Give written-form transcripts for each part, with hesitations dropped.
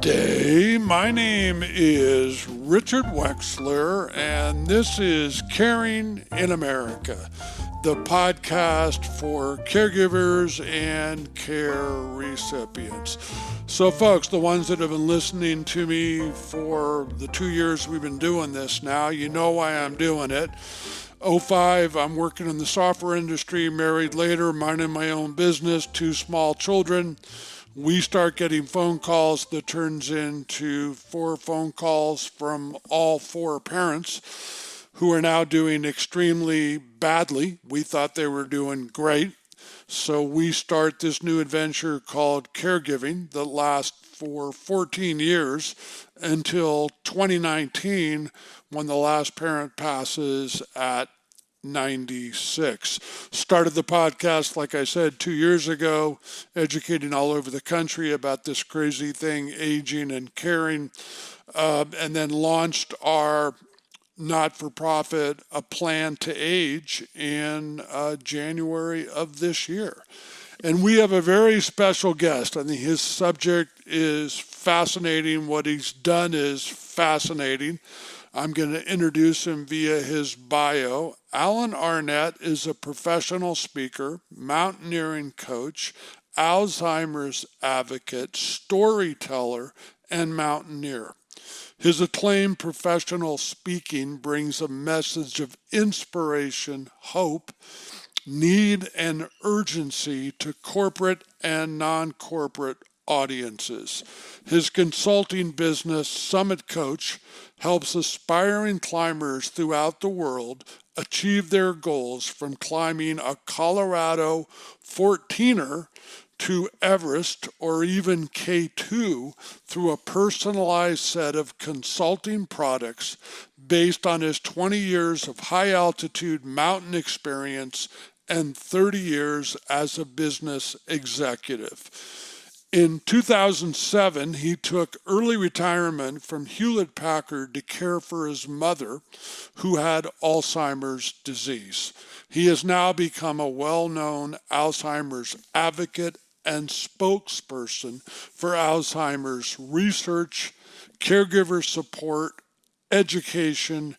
day. My name is Richard Wexler, and this is Caring in America, the podcast for caregivers and care recipients. So, folks, the ones that have been listening to me for the 2 years we've been doing this now, you know why I'm doing it. '05, I'm working in the software industry, married later, minding my own business, two small children. We start getting phone calls that turns into 4 phone calls from all 4 parents who are now doing extremely badly. We thought they were doing great. So we start this new adventure called caregiving that lasts for 14 years until 2019 when the last parent passes at 96. Started the podcast, like I said, 2 years ago, educating all over the country about this crazy thing, aging and caring, and then launched our not-for-profit, A Plan to Age, in January of this year. And we have a very special guest. I think his subject is fascinating. What he's done is fascinating. I'm going to introduce him via his bio. Ida Arnette is a professional speaker, mountaineering coach, Alzheimer's advocate, storyteller, and mountaineer. His acclaimed professional speaking brings a message of inspiration, hope, need, and urgency to corporate and non-corporate audiences. His consulting business, Summit Coach, helps aspiring climbers throughout the world achieve their goals, from climbing a Colorado 14er to Everest or even K2, through a personalized set of consulting products based on his 20 years of high altitude mountain experience and 30 years as a business executive. In 2007, he took early retirement from Hewlett-Packard to care for his mother, who had Alzheimer's disease. He has now become a well-known Alzheimer's advocate and spokesperson for Alzheimer's research, caregiver support, education,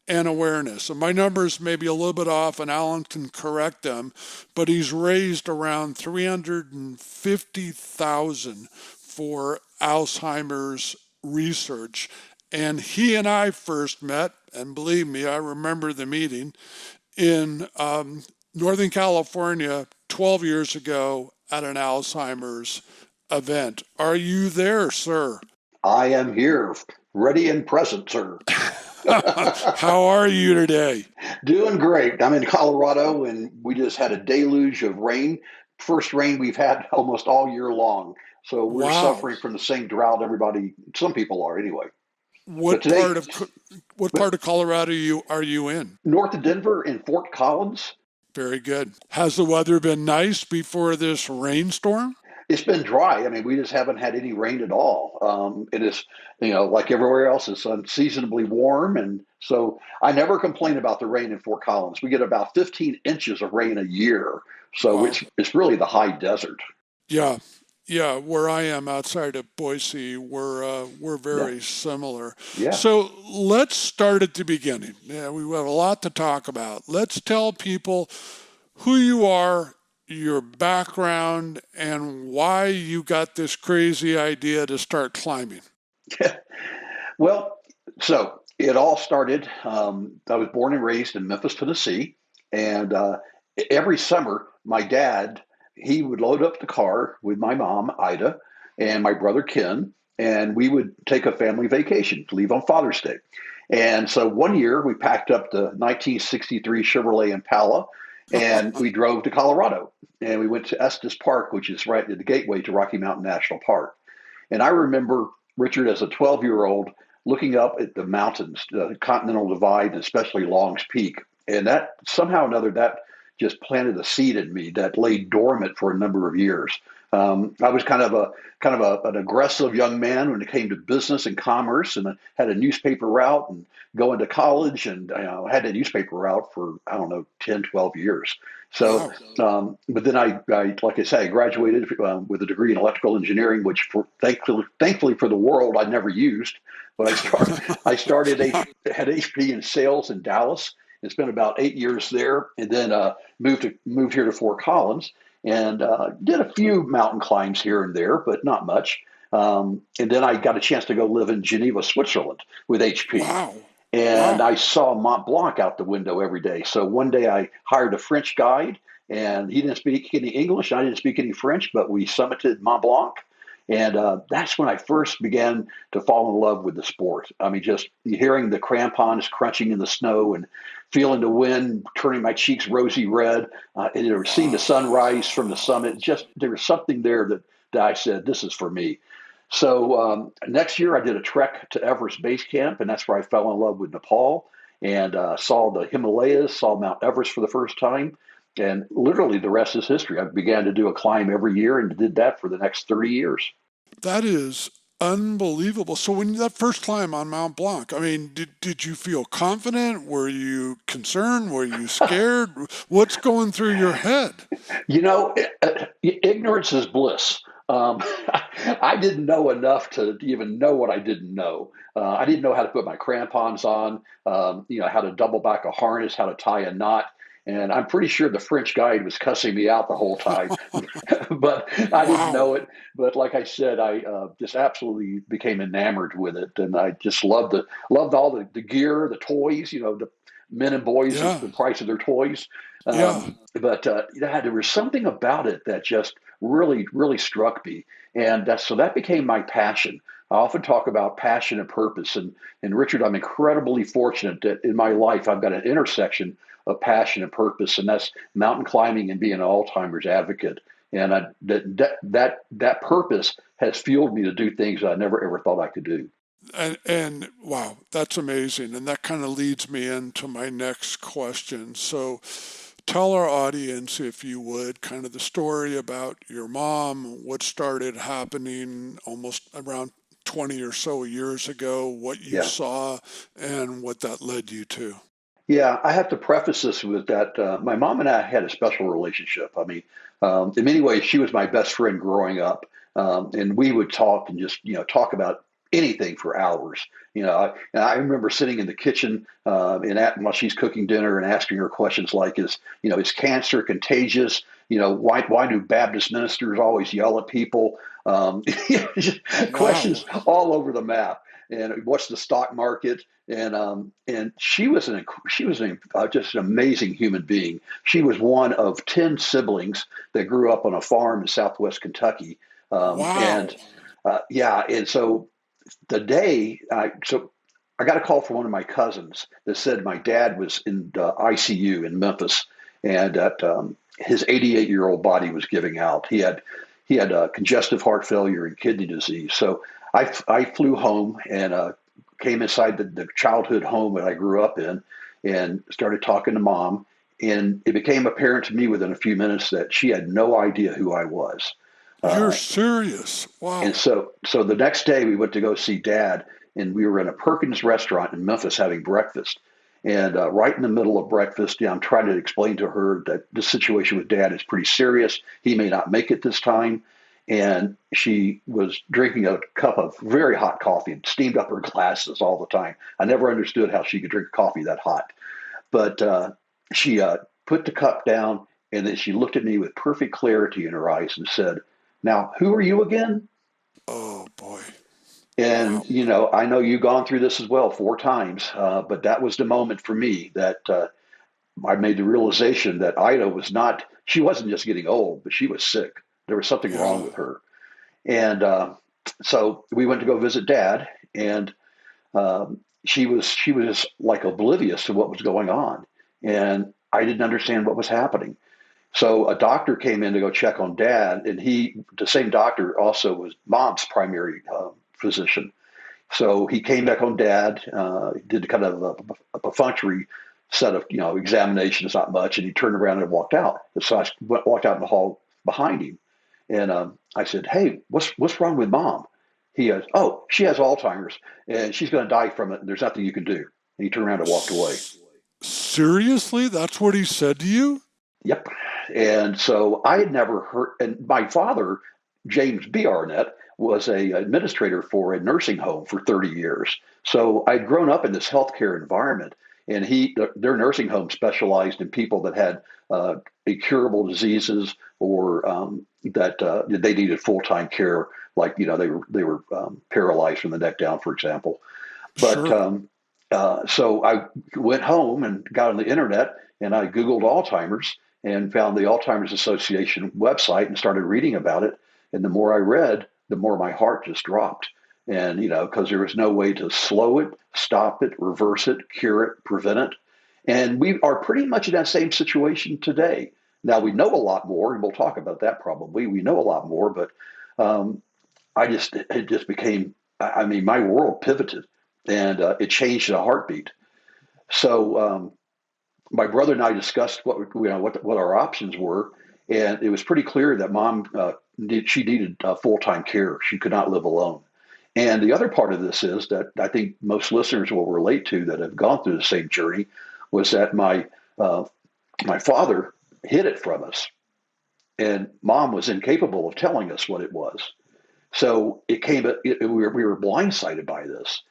and awareness. And my numbers may be a little bit off, and Alan can correct them, but he's raised around $350,000 for Alzheimer's research. And he and I first met, and believe me, I remember the meeting, in Northern California 12 years ago at an Alzheimer's event. Are you there, sir? I am here, ready and present, sir. How are you today? Doing great. I'm in Colorado, and we just had a deluge of rain. First rain we've had almost all year long. So we're suffering from the same drought some people are anyway. What part of Colorado are you in? North of Denver in Fort Collins. Very good. Has the weather been nice before this rainstorm? It's been dry. I mean, we just haven't had any rain at all. It is, like everywhere else, it's unseasonably warm. And so I never complain about the rain in Fort Collins. We get about 15 inches of rain a year. So wow. It's really the high desert. Yeah. Where I am outside of Boise, we're very similar. Yeah. So let's start at the beginning. Yeah, we have a lot to talk about. Let's tell people who you are, your background, and why you got this crazy idea to start climbing. Well, so it all started, I was born and raised in Memphis, Tennessee. And every summer, my dad, he would load up the car with my mom, Ida, and my brother, Ken, and we would take a family vacation, leave on Father's Day. And so one year, we packed up the 1963 Chevrolet Impala, and we drove to Colorado, and we went to Estes Park, which is right at the gateway to Rocky Mountain National Park. And I remember, Richard, as a 12-year-old, looking up at the mountains, the Continental Divide, and especially Long's Peak. And that somehow or another, that just planted a seed in me that lay dormant for a number of years. I was an aggressive young man when it came to business and commerce, and I had a newspaper route and going to college, and had a newspaper route for, I don't know, 10, 12 years. So, Wow. but then like I say, I graduated with a degree in electrical engineering, which thankfully for the world, I never used. But I started had HP in sales in Dallas and spent about 8 years there, and then moved here to Fort Collins and did a few mountain climbs here and there, but not much. And then I got a chance to go live in Geneva, Switzerland with HP. Wow. And Wow. I saw Mont Blanc out the window every day. So one day I hired a French guide, and he didn't speak any English. I didn't speak any French, but we summited Mont Blanc. And that's when I first began to fall in love with the sport. I mean, just hearing the crampons crunching in the snow and feeling the wind turning my cheeks rosy red, and seeing the sunrise from the summit. Just there was something there that I said, this is for me. So next year I did a trek to Everest Base Camp, and that's where I fell in love with Nepal and saw the Himalayas, saw Mount Everest for the first time. And literally the rest is history. I began to do a climb every year and did that for the next 30 years. That is unbelievable. So when that first climb on Mount Blanc, I mean, did you feel confident? Were you concerned? Were you scared? What's going through your head? You know, ignorance is bliss. I didn't know enough to even know what I didn't know. I didn't know how to put my crampons on, how to double back a harness, how to tie a knot. And I'm pretty sure the French guide was cussing me out the whole time, but I didn't Wow. know it. But like I said, I just absolutely became enamored with it, and I just loved all the gear, the toys. The men and boys, Yeah. the price of their toys. Yeah. But there was something about it that just really, really struck me, and that became my passion. I often talk about passion and purpose, and Richard, I'm incredibly fortunate that in my life I've got an intersection of passion and purpose, and that's mountain climbing and being an Alzheimer's advocate. And that purpose has fueled me to do things I never ever thought I could do. And wow, that's amazing. And that kind of leads me into my next question. So tell our audience, if you would, kind of the story about your mom, what started happening almost around 20 or so years ago, what you Yeah. saw, and what that led you to. Yeah, I have to preface this with that my mom and I had a special relationship. I mean, in many ways, she was my best friend growing up, and we would talk and just talk about anything for hours. And I remember sitting in the kitchen while she's cooking dinner and asking her questions like, "Is cancer contagious? Why do Baptist ministers always yell at people?" Just Wow. questions all over the map. And what's the stock market? And she was just an amazing human being. She was one of 10 siblings that grew up on a farm in Southwest Kentucky. And Wow. yeah, and so I got a call from one of my cousins that said my dad was in the ICU in Memphis, and that his 88-year-old body was giving out. He had congestive heart failure and kidney disease. So I flew home and came inside the childhood home that I grew up in and started talking to mom. And it became apparent to me within a few minutes that she had no idea who I was. You're Uh, serious. and Wow. so the next day we went to go see dad, and we were in a Perkins restaurant in Memphis having breakfast. And right in the middle of breakfast, I'm trying to explain to her that this situation with dad is pretty serious. He may not make it this time. And she was drinking a cup of very hot coffee and steamed up her glasses all the time. I never understood how she could drink coffee that hot. But she put the cup down, and then she looked at me with perfect clarity in her eyes and said, "Now, who are you again?" Oh boy. And Wow. I know you've gone through this as well 4 times, but that was the moment for me that I made the realization that Ida was not. She wasn't just getting old, but she was sick. There was something wrong Yeah. with her. And so we went to go visit Dad, and she was like oblivious to what was going on, and I didn't understand what was happening. So a doctor came in to go check on Dad, and the same doctor, also was Mom's primary physician. So he came back on Dad, did kind of a perfunctory set of examinations, not much, and he turned around and walked out. So I walked out in the hall behind him, And I said, "Hey, what's wrong with Mom?" He goes, "Oh, she has Alzheimer's, and she's going to die from it. And there's nothing you can do." And he turned around and walked away. Seriously? That's what he said to you? Yep. And so I had never heard. And my father, James B. Arnette, was a administrator for a nursing home for 30 years. So I'd grown up in this healthcare environment, and their nursing home specialized in people that had incurable diseases or that they needed full time care, like they were paralyzed from the neck down, for example. But Sure. so I went home and got on the internet and I Googled Alzheimer's and found the Alzheimer's Association website and started reading about it. And the more I read, the more my heart just dropped. And, because there was no way to slow it, stop it, reverse it, cure it, prevent it. And we are pretty much in that same situation today. Now, we know a lot more, and we'll talk about that probably. We know a lot more, but um, it just became, I mean, my world pivoted and it changed in a heartbeat. So my brother and I discussed what our options were, and it was pretty clear that Mom she needed full time care. She could not live alone. And the other part of this is that I think most listeners will relate to that have gone through the same journey was that uh, my father hid it from us, and Mom was incapable of telling us what it was. So we were blindsided by this.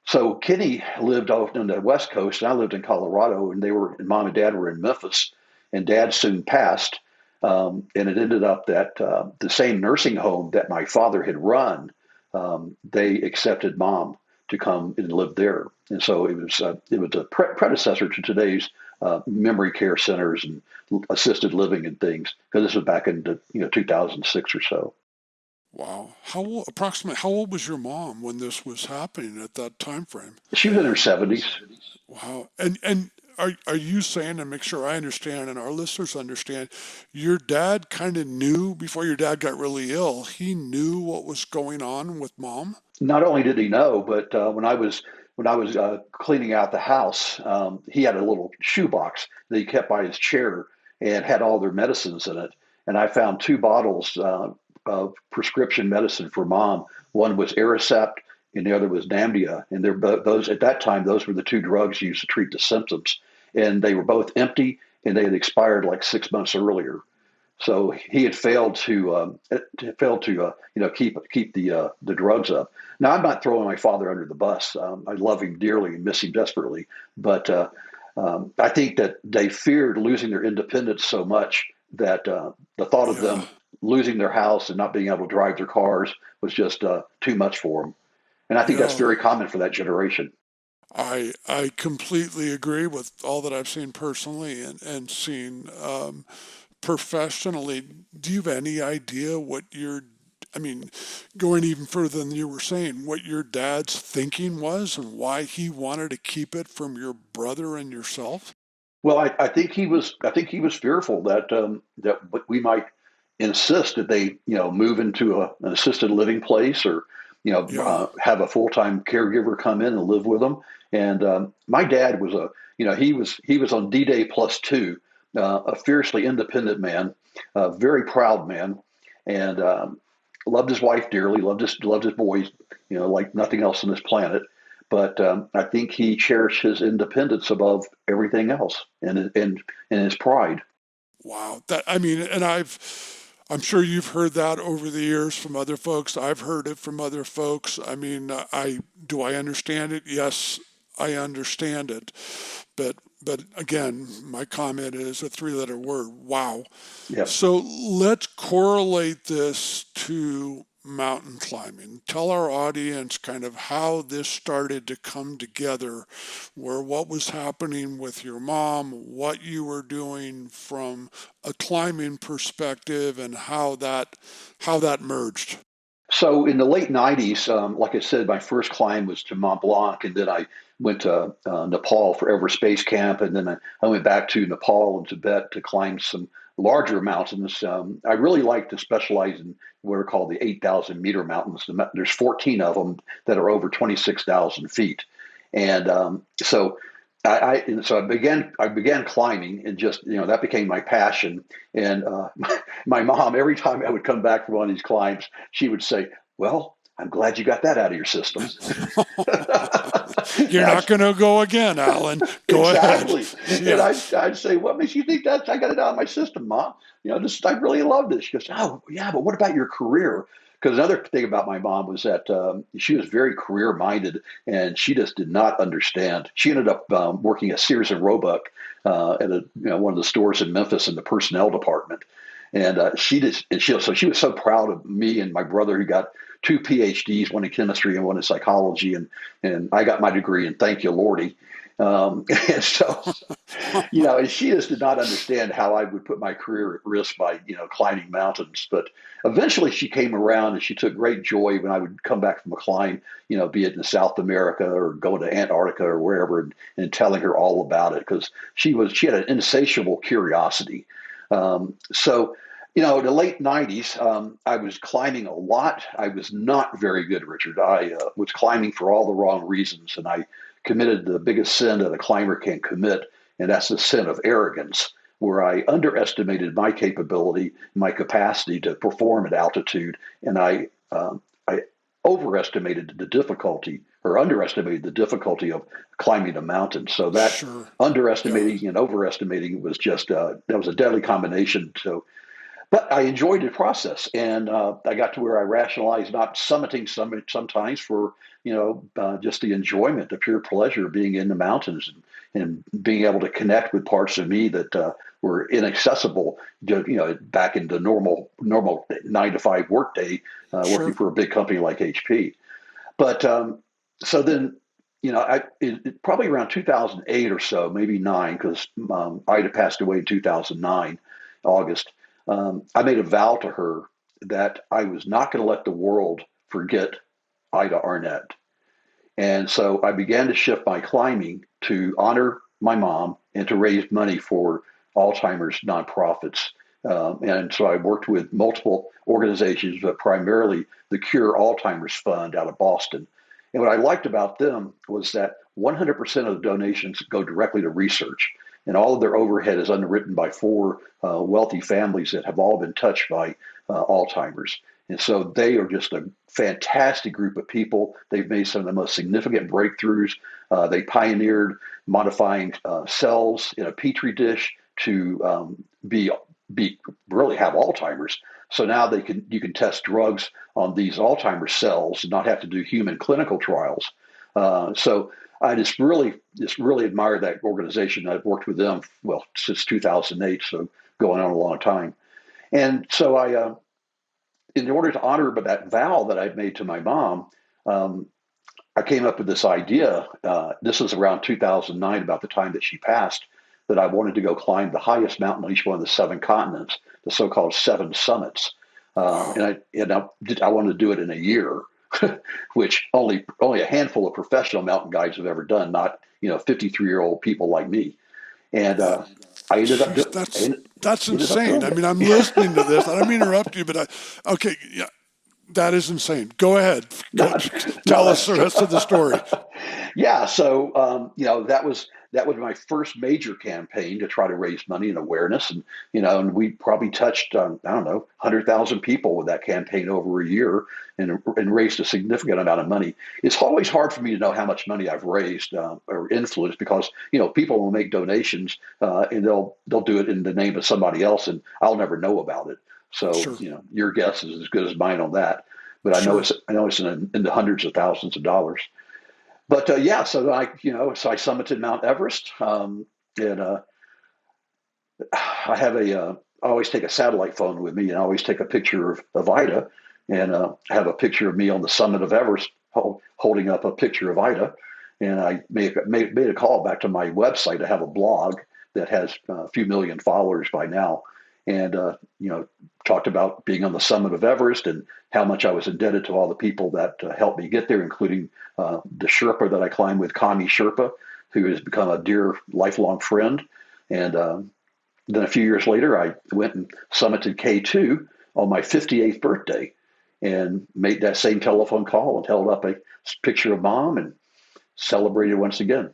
So Kenny lived out on the West Coast, and I lived in Colorado, and Mom and Dad were in Memphis, and Dad soon passed. And it ended up that the same nursing home that my father had run, they accepted Mom to come and live there. And so it was a predecessor to today's memory care centers and assisted living and things, because this was back in 2006 or so. Wow. Approximately how old was your mom when this was happening at that time frame? She was in her 70s. Wow. And are you saying, and make sure I understand and our listeners understand, your dad kind of knew before your dad got really ill, he knew what was going on with mom? Not only did he know, but when I was cleaning out the house, he had a little shoebox that he kept by his chair and had all their medicines in it. And I found two bottles of prescription medicine for Mom. One was Aricept, and the other was Namdia. And those at that time, those were the two drugs used to treat the symptoms. And they were both empty, and they had expired like 6 months earlier. So he had failed to keep the drugs up. Now I'm not throwing my father under the bus. I love him dearly and miss him desperately, but I think that they feared losing their independence so much that the thought of Yeah. them losing their house and not being able to drive their cars was just too much for them. And I think that's Yeah. very common for that generation. I completely agree with all that I've seen personally and seen professionally. Do you have any idea I mean, going even further than you were saying, what your dad's thinking was and why he wanted to keep it from your brother and yourself? Well, I think he was fearful that we might insist that they move into an assisted living place or Yeah. have a full time caregiver come in and live with them. And my dad was he was on D-Day +2, a fiercely independent man, a very proud man, and loved his wife dearly, loved his boys, like nothing else on this planet. But I think he cherished his independence above everything else, and his pride. Wow. I'm sure you've heard that over the years from other folks. I've heard it from other folks. I mean, do I understand it? Yes, I understand it. But again, my comment is a three-letter word. Wow. Yep. So let's correlate this to mountain climbing. Tell our audience kind of how this started to come together, where what was happening with your mom, what you were doing from a climbing perspective, and how that merged. So in the late '90s, like I said, my first climb was to Mont Blanc, and then I went to Nepal for Everest Base Camp, and then I went back to Nepal and Tibet to climb some larger mountains. I really like to specialize in what are called the 8,000-meter mountains. There's 14 of them that are over 26,000 feet, and so So I began climbing, and just, that became my passion. And my mom, every time I would come back from one of these climbs, she would say, "Well, I'm glad you got that out of your system." You're not going to go again, Alan. Go ahead. Exactly. And Yeah, I'd say, "What makes you think that I got it out of my system, Mom? I really love this." She goes, "Oh, yeah, but what about your career?" Because another thing about my mom was that she was very career minded, and she just did not understand. She ended up working at Sears and Roebuck at one of the stores in Memphis in the personnel department. And she was so proud of me and my brother, who got two PhDs, one in chemistry and one in psychology, and I got my degree, and thank you, Lordy. And so, and she just did not understand how I would put my career at risk by, climbing mountains. But eventually she came around, and she took great joy when I would come back from a climb, be it in South America or going to Antarctica or wherever, and telling her all about it, because she had an insatiable curiosity. In the late 90s, I was climbing a lot. I was not very good, Richard. I was climbing for all the wrong reasons, and I committed the biggest sin that a climber can commit, and that's the sin of arrogance, where I underestimated my capability, my capacity to perform at altitude, and I overestimated the difficulty, or underestimated the difficulty of climbing a mountain. So that sure. Yeah, underestimating and overestimating was just that was a deadly combination. So, but I enjoyed the process, and I got to where I rationalized not summiting sometimes for just the enjoyment, the pure pleasure of being in the mountains, and being able to connect with parts of me that were inaccessible. Back in the normal 9 to 5 workday, working sure. for a big company like HP. But so then, probably around 2008 or so, maybe nine, because Ida passed away in 2009, August. I made a vow to her that I was not going to let the world forget Ida Arnette. And so I began to shift my climbing to honor my mom and to raise money for Alzheimer's nonprofits. And so I worked with multiple organizations, but primarily the Cure Alzheimer's Fund out of Boston. And what I liked about them was that 100% of the donations go directly to research, and all of their overhead is underwritten by four wealthy families that have all been touched by Alzheimer's. And so they are just a fantastic group of people. They've made some of the most significant breakthroughs. They pioneered modifying cells in a petri dish to be really have Alzheimer's. So now you can test drugs on these Alzheimer's cells and not have to do human clinical trials. So I just really admire that organization. I've worked with them since 2008, so going on a long time. And so in order to honor that vow that I'd made to my mom, um, I came up with this idea. This was around 2009, about the time that she passed, that I wanted to go climb the highest mountain on each one of the seven continents, the so-called seven summits. Wow. I wanted to do it in a year, which only a handful of professional mountain guides have ever done, not 53-year-old people like me. And I ended up Jeez, do, I that's ended up insane. doing I it. mean, I'm listening to this. I don't mean to interrupt you, but okay, yeah, that is insane. Go ahead. Go, Not, no, tell us that's the rest of the story. yeah. So that was my first major campaign to try to raise money and awareness, and we probably touched I don't know 100,000 people with that campaign over a year, and raised a significant amount of money. It's always hard for me to know how much money I've raised or influenced, because people will make donations and they'll do it in the name of somebody else, and I'll never know about it. So Sure, your guess is as good as mine on that. But sure. I know it's in the hundreds of thousands of dollars. But yeah, so I summited Mount Everest, and I always take a satellite phone with me, and I always take a picture of Ida, and have a picture of me on the summit of Everest holding up a picture of Ida. And I made a call back to my website. I have a blog that has a few million followers by now, and talked about being on the summit of Everest and how much I was indebted to all the people that helped me get there, including the Sherpa that I climbed with, Kami Sherpa, who has become a dear lifelong friend. And then a few years later, I went and summited K2 on my 58th birthday, and made that same telephone call and held up a picture of mom and celebrated once again.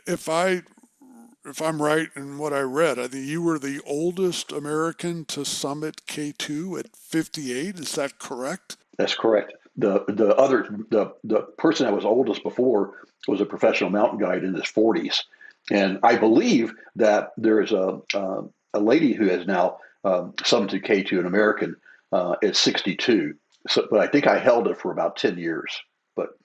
if I'm right in what I read, I think you were the oldest American to summit K2 at 58. Is that correct? That's correct. The person that was oldest before was a professional mountain guide in his 40s, and I believe that there is a lady who has now summited K2, an American, at 62. So, but I think I held it for about 10 years. But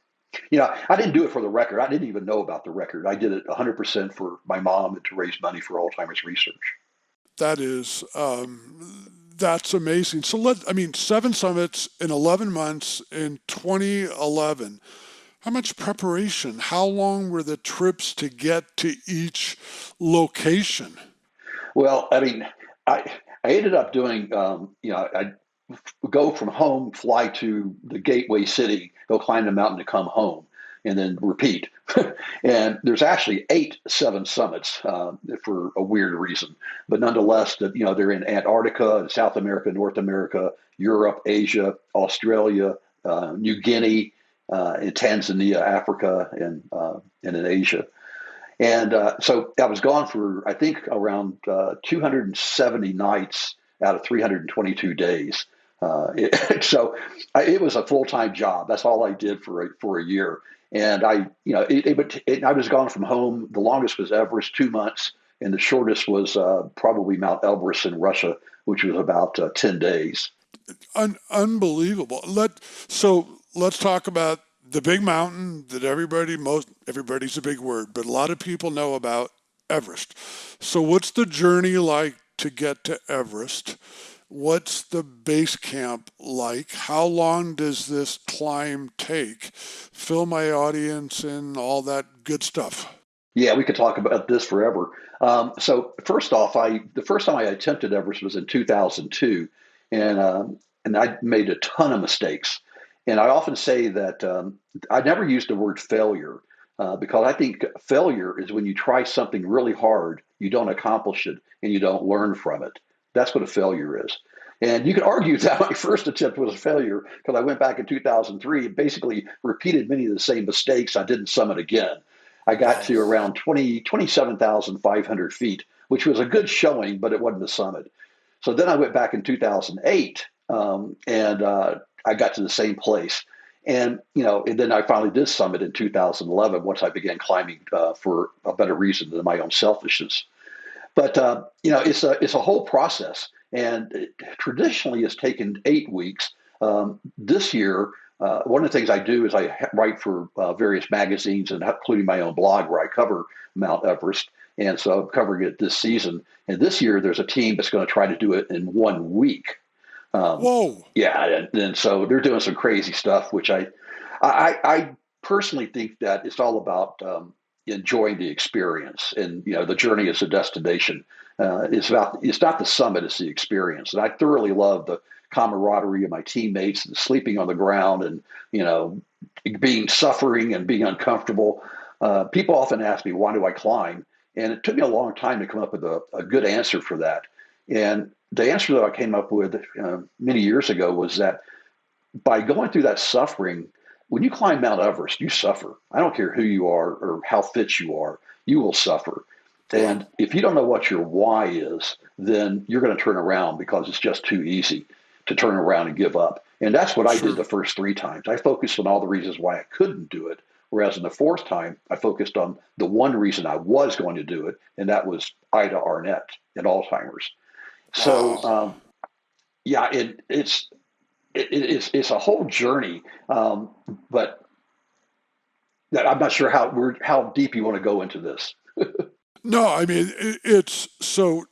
I didn't do it for the record. I didn't even know about the record. I did it 100% for my mom and to raise money for Alzheimer's research. That is, that's amazing. So seven summits in 11 months in 2011. How much preparation? How long were the trips to get to each location? Well, I ended up doing, I go from home, fly to the gateway city, go climb the mountain to come home, and then repeat. And there's actually 7 summits for a weird reason, but nonetheless, they're in Antarctica, South America, North America, Europe, Asia, Australia, New Guinea, in Tanzania, Africa, and in Asia. And so I was gone for, I think, around 270 nights out of 322 days. It was a full-time job. That's all I did for a year. And I was gone from home. The longest was Everest, 2 months, and the shortest was probably Mount Elbrus in Russia, which was about 10 days. Unbelievable. Let's talk about the big mountain that everybody's a big word, but a lot of people know about, Everest. So what's the journey like to get to Everest? What's the base camp like? How long does this climb take? Fill my audience in, all that good stuff. Yeah, we could talk about this forever. So first off, the first time I attempted Everest was in 2002, and I made a ton of mistakes. And I often say that I never used the word failure because I think failure is when you try something really hard, you don't accomplish it, and you don't learn from it. That's what a failure is. And you could argue that my first attempt was a failure because I went back in 2003 and basically repeated many of the same mistakes. I didn't summit again. I got Wow. to around 27,500 feet, which was a good showing, but it wasn't a summit. So then I went back in 2008 and I got to the same place. And then I finally did summit in 2011 once I began climbing for a better reason than my own selfishness. But it's a whole process, and traditionally it's taken 8 weeks. This year, one of the things I do is I write for various magazines, and including my own blog where I cover Mount Everest. And so I'm covering it this season. And this year, there's a team that's going to try to do it in 1 week. Whoa. Yeah, and so they're doing some crazy stuff, which I personally think that it's all about enjoying the experience, and the journey is the destination. It's not the summit; it's the experience, and I thoroughly love the camaraderie of my teammates and sleeping on the ground, and being suffering and being uncomfortable. People often ask me, why do I climb? And it took me a long time to come up with a good answer for that. And the answer that I came up with many years ago was that by going through that suffering, when you climb Mount Everest, you suffer. I don't care who you are or how fit you are, you will suffer. Wow. And if you don't know what your why is, then you're going to turn around because it's just too easy to turn around and give up. And that's what I did Sure. the first 3 times. I focused on all the reasons why I couldn't do it. Whereas in the 4th time, I focused on the one reason I was going to do it, and that was Ida Arnette and Alzheimer's. So Wow. yeah, it's a whole journey, but I'm not sure how deep you want to go into this. No, it's so.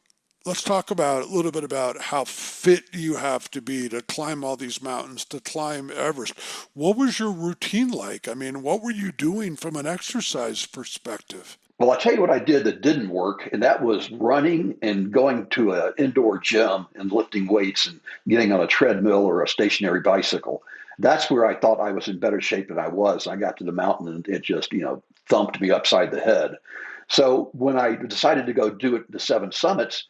Let's talk about a little bit about how fit you have to be to climb all these mountains, to climb Everest. What was your routine like? What were you doing from an exercise perspective? Well, I'll tell you what I did that didn't work, and that was running and going to an indoor gym and lifting weights and getting on a treadmill or a stationary bicycle. That's where I thought I was in better shape than I was. I got to the mountain and it just, thumped me upside the head. So when I decided to go do it, the 7 summits,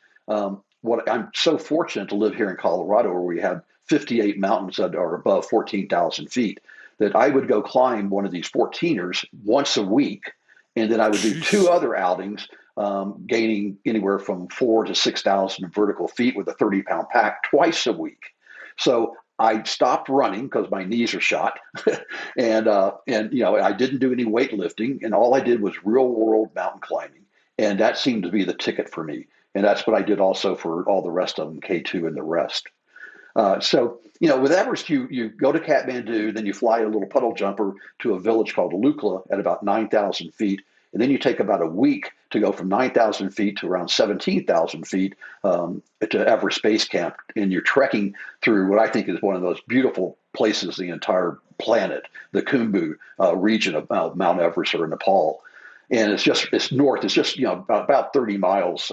what I'm so fortunate to live here in Colorado, where we have 58 mountains that are above 14,000 feet, that I would go climb one of these 14ers once a week, And then I would do Jeez. 2 other outings, gaining anywhere from 4 to 6,000 vertical feet with a 30-pound pack twice a week. So I stopped running because my knees are shot, and I didn't do any weightlifting, and all I did was real world mountain climbing, and that seemed to be the ticket for me. And that's what I did also for all the rest of them, K2 and the rest. With Everest, you go to Kathmandu, then you fly a little puddle jumper to a village called Lukla at about 9,000 feet. And then you take about a week to go from 9,000 feet to around 17,000 feet to Everest Base Camp. And you're trekking through what I think is one of those beautiful places in the entire planet, the Khumbu region of Mount Everest or Nepal. And it's north. It's just about 30 miles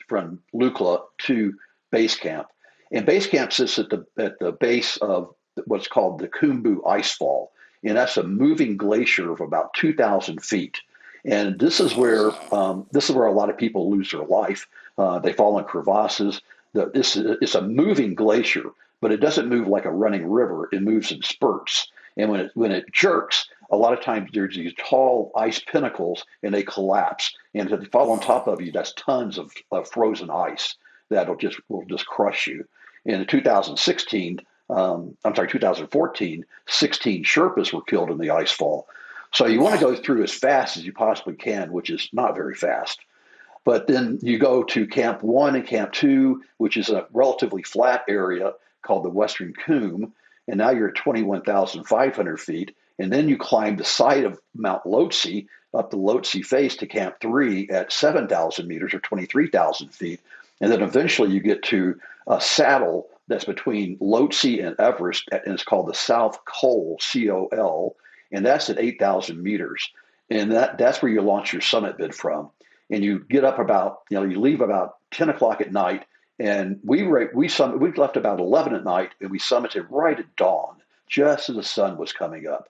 from Lukla to base camp. And base camp sits at the base of what's called the Khumbu Icefall, and that's a moving glacier of about 2,000 feet. And this is where a lot of people lose their life. They fall in crevasses. It's a moving glacier, but it doesn't move like a running river. It moves in spurts. And when it jerks, a lot of times there's these tall ice pinnacles, and they collapse. And if they fall on top of you, that's tons of frozen ice that will just crush you. In 2014, 16 Sherpas were killed in the ice fall. So you want to go through as fast as you possibly can, which is not very fast. But then you go to Camp 1 and Camp 2, which is a relatively flat area called the Western Khum, and now you're at 21,500 feet. And then you climb the side of Mount Lhotse, up the Lhotse face to Camp 3 at 7,000 meters or 23,000 feet. And then eventually you get to a saddle that's between Lhotse and Everest, and it's called the South Col, C-O-L, and that's at 8,000 meters. And that's where you launch your summit bid from. And you get up you leave about 10 o'clock at night, and we left about 11 at night, and we summited right at dawn, just as the sun was coming up.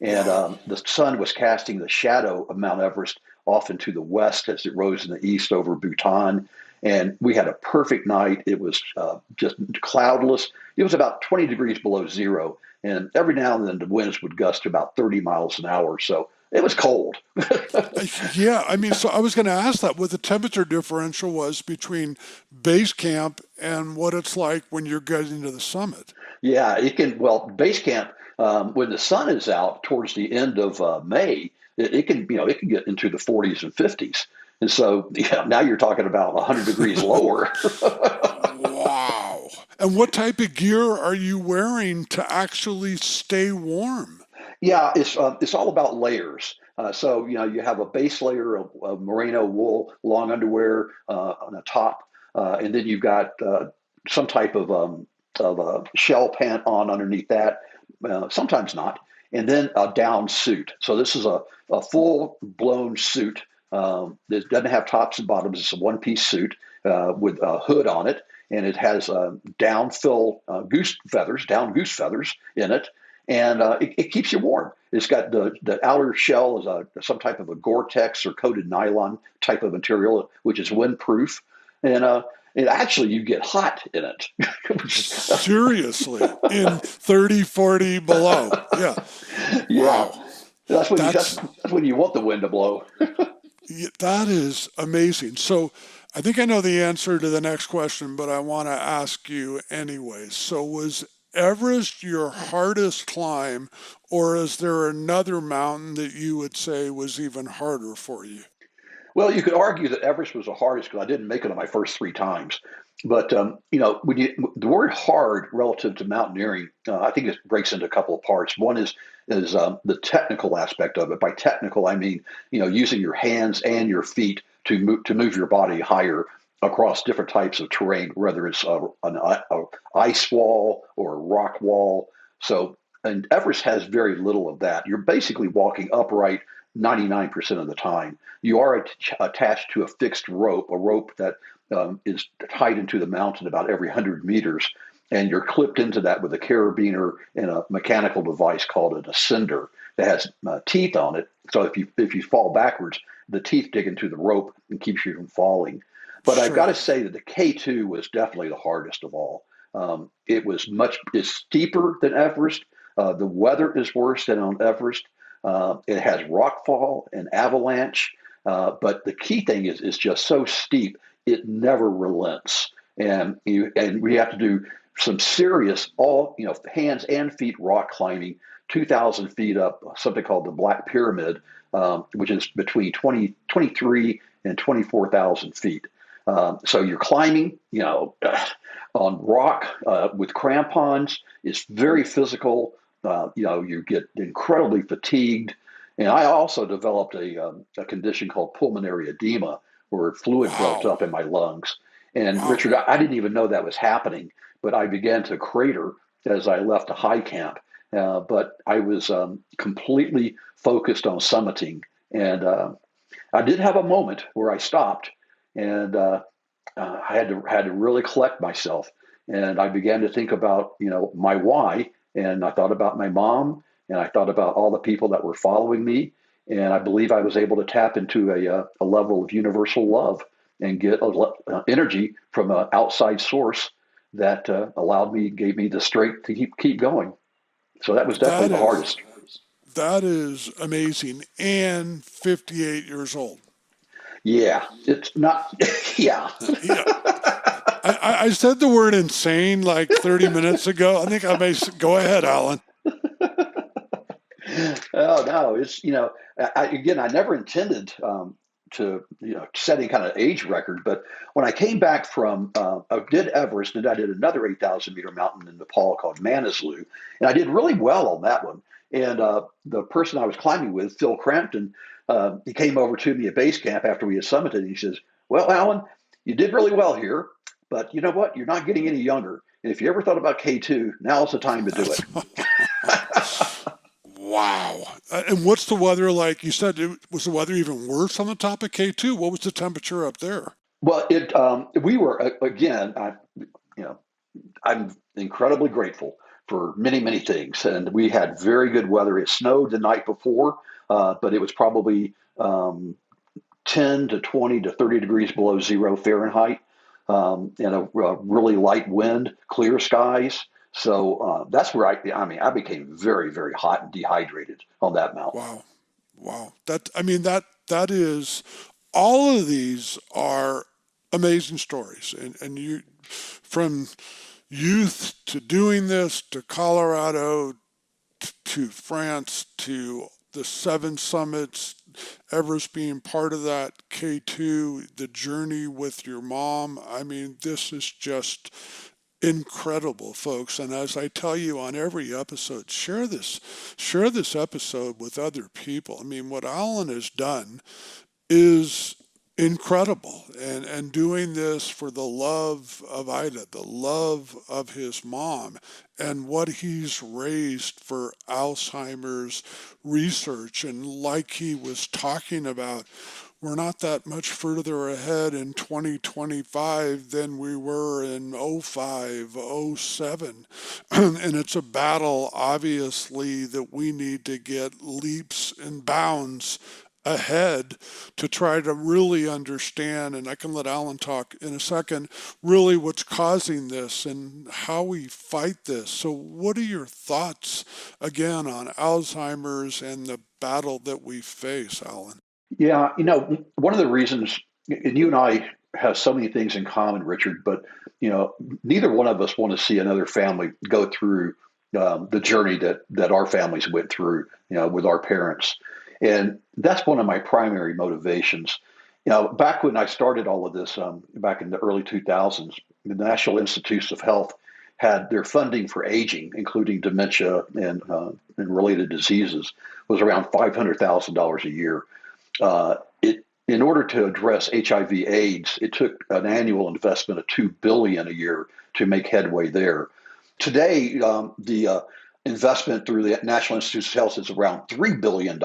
And the sun was casting the shadow of Mount Everest off into the west as it rose in the east over Bhutan. And we had a perfect night. It was just cloudless. It was about 20 degrees below zero. And every now and then the winds would gust to about 30 miles an hour. So it was cold. Yeah, I mean, so I was going to ask that what the temperature differential was between base camp and what it's like when you're getting to the summit. Yeah, base camp, when the sun is out towards the end of May, it can get into the 40s and 50s. And so now you're talking about 100 degrees lower. Wow. And what type of gear are you wearing to actually stay warm? Yeah, it's all about layers. So you have a base layer of merino wool, long underwear on the top, and then you've got some type of shell pant on underneath that. Sometimes not, and then a down suit. So this is a full blown suit that doesn't have tops and bottoms. It's a one-piece suit with a hood on it, and it has down goose feathers in it, and it keeps you warm. It's got the outer shell is some type of a Gore-Tex or coated nylon type of material, which is windproof, and actually you get hot in it. Seriously, in 30, 40 below. Yeah. Yeah, Wow. that's That's when you want the wind to blow. that is amazing. So I think I know the answer to the next question, but I want to ask you anyway. So was Everest your hardest climb, or is there another mountain that you would say was even harder for you? Well, you could argue that Everest was the hardest because I didn't make it on my first 3 times. But the word "hard" relative to mountaineering, I think it breaks into a couple of parts. One is the technical aspect of it. By technical, I mean using your hands and your feet to move your body higher across different types of terrain, whether it's a ice wall or a rock wall. And Everest has very little of that. You're basically walking upright 99% of the time. You are attached to a fixed rope, a rope that is tied into the mountain about every 100 meters, and you're clipped into that with a carabiner and a mechanical device called an ascender that has teeth on it. So if you fall backwards, the teeth dig into the rope and keeps you from falling. But I've got Sure. to say that the K2 was definitely the hardest of all. It's steeper than Everest. The weather is worse than on Everest. It has rockfall and avalanche, but the key thing is just so steep, it never relents. And we have to do some serious hands and feet rock climbing, 2,000 feet up, something called the Black Pyramid, which is between 23 and 24,000 feet. So you're climbing, on rock with crampons. It's very physical. You get incredibly fatigued. And I also developed a condition called pulmonary edema, where fluid built Wow. up in my lungs. And Wow. Richard, I didn't even know that was happening, but I began to crater as I left a high camp. But I was completely focused on summiting. And I did have a moment where I stopped, and I had to really collect myself, and I began to think about my why, and I thought about my mom, and I thought about all the people that were following me, and I believe I was able to tap into a level of universal love and get energy from an outside source that gave me the strength to keep going. So that was definitely That the is hardest. that is amazing. And 58 years old. Yeah, it's not. Yeah. Yeah. I said the word insane like 30 minutes ago. I think I may go ahead, Alan. Oh no, it's again, I never intended to set any kind of age record, but when I came back from I did Everest, and I did another 8,000-meter mountain in Nepal called Manaslu, and I did really well on that one. And the person I was climbing with, Phil Crampton, he came over to me at base camp after we had summited, and he says, "Well, Alan, you did really well here, but you know what? You're not getting any younger. And if you ever thought about K2, now's the time to do it." Wow. And what's the weather like? You said was the weather even worse on the top of K2? What was the temperature up there? Well, it we were again. You know, I'm incredibly grateful for many, many things, and we had very good weather. It snowed the night before, but it was probably 10 to 20 to 30 degrees below 0 Fahrenheit, and a really light wind, clear skies. So that's where I became very, very hot and dehydrated on that mountain. Wow. Wow. That is all of these are amazing stories. And you from youth to doing this to Colorado to France to the seven summits, Everest being part of that, K2, the journey with your mom. I mean, this is just incredible, folks. And as I tell you on every episode, share this episode with other people. I mean, what Alan has done is incredible, and doing this for the love of Ida, the love of his mom, and what he's raised for Alzheimer's research. And like he was talking about, we're not that much further ahead in 2025 than we were in '05, '07. And it's a battle, obviously, that we need to get leaps and bounds ahead to try to really understand, and I can let Alan talk in a second, really what's causing this and how we fight this. So what are your thoughts again on Alzheimer's and the battle that we face, Alan? Yeah, one of the reasons, and you and I have so many things in common, Richard, but neither one of us want to see another family go through the journey that our families went through, with our parents, and that's one of my primary motivations. Back when I started all of this, back in the early 2000s, the National Institutes of Health had their funding for aging, including dementia and related diseases, was around $500,000 a year. In order to address HIV/AIDS, it took an annual investment of $2 billion a year to make headway there. Today, the investment through the National Institutes of Health is around $3 billion,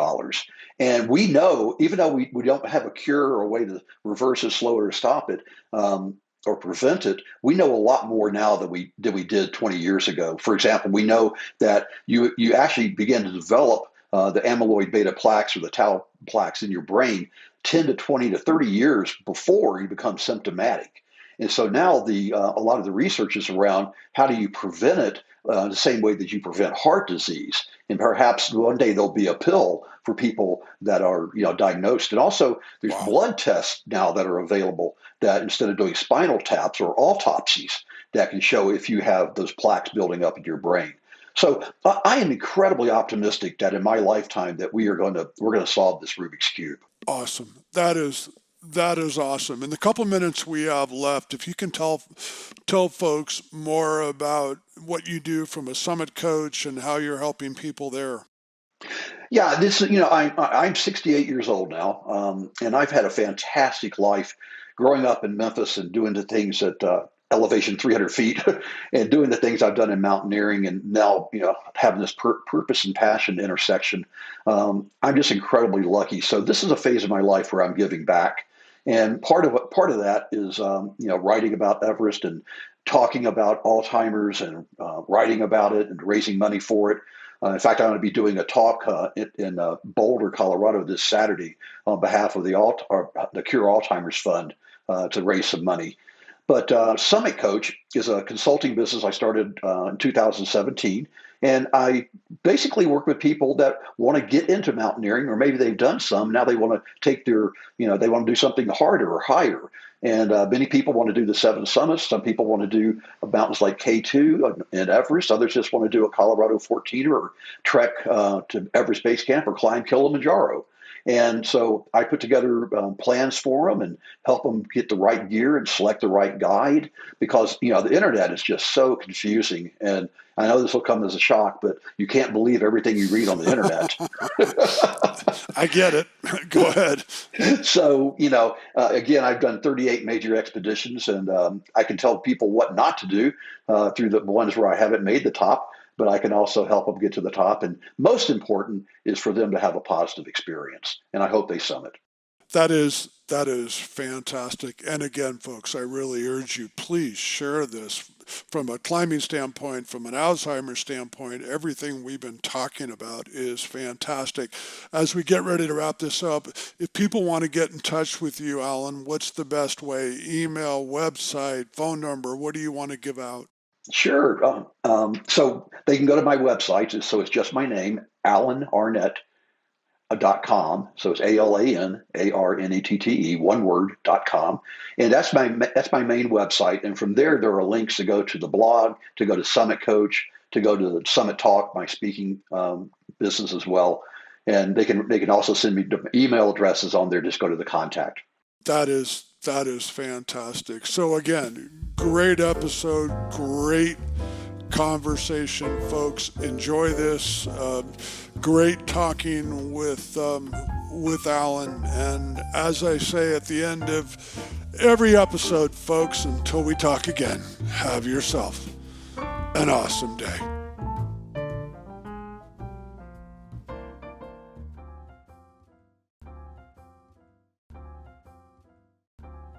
and we know, even though we don't have a cure or a way to reverse it, slow it, or stop it, or prevent it, we know a lot more now than we did 20 years ago. For example, we know that you actually begin to develop the amyloid beta plaques or the tau plaques in your brain 10 to 20 to 30 years before you become symptomatic. And so now a lot of the research is around how do you prevent it the same way that you prevent heart disease. And perhaps one day there'll be a pill for people that are diagnosed. And also there's Wow. blood tests now that are available that instead of doing spinal taps or autopsies that can show if you have those plaques building up in your brain. So I am incredibly optimistic that in my lifetime that we're going to solve this Rubik's Cube. Awesome. That is awesome. In the couple minutes we have left, if you can tell folks more about what you do from a summit coach and how you're helping people there. Yeah, I'm 68 years old now, and I've had a fantastic life growing up in Memphis and doing the things at elevation 300 feet and doing the things I've done in mountaineering, and now having this purpose and passion intersection. I'm just incredibly lucky. So this is a phase of my life where I'm giving back, and part of that is writing about Everest and talking about Alzheimer's and writing about it and raising money for it. In fact, I'm going to be doing a talk in Boulder, Colorado this Saturday on behalf of the Cure Alzheimer's Fund to raise some money. But Summit Coach is a consulting business I started in 2017. And I basically work with people that want to get into mountaineering, or maybe they've done some. Now they want to take they want to do something harder or higher. And many people want to do the 7 summits. Some people want to do mountains like K2 and Everest. Others just want to do a Colorado 14er or trek to Everest Base Camp or climb Kilimanjaro. And so I put together plans for them and help them get the right gear and select the right guide, because the internet is just so confusing. And I know this will come as a shock, but you can't believe everything you read on the internet. I get it. Go ahead. So, again, I've done 38 major expeditions, and I can tell people what not to do through the ones where I haven't made the top, but I can also help them get to the top. And most important is for them to have a positive experience. And I hope they summit. That is fantastic. And again, folks, I really urge you, please share this from a climbing standpoint, from an Alzheimer's standpoint. Everything we've been talking about is fantastic. As we get ready to wrap this up, if people want to get in touch with you, Alan, what's the best way? Email, website, phone number? What do you want to give out? Sure. So they can go to my website. So it's just my name, Alan Arnette.com. So it's ALANARNETTE, one word.com. And that's my main website. And from there are links to go to the blog, to go to Summit Coach, to go to the Summit Talk, my speaking business as well. And they can also send me email addresses on there. Just go to the contact. That is fantastic. So again, great episode, great conversation, folks. Enjoy this. Great talking with Alan. And as I say at the end of every episode, folks, until we talk again, have yourself an awesome day.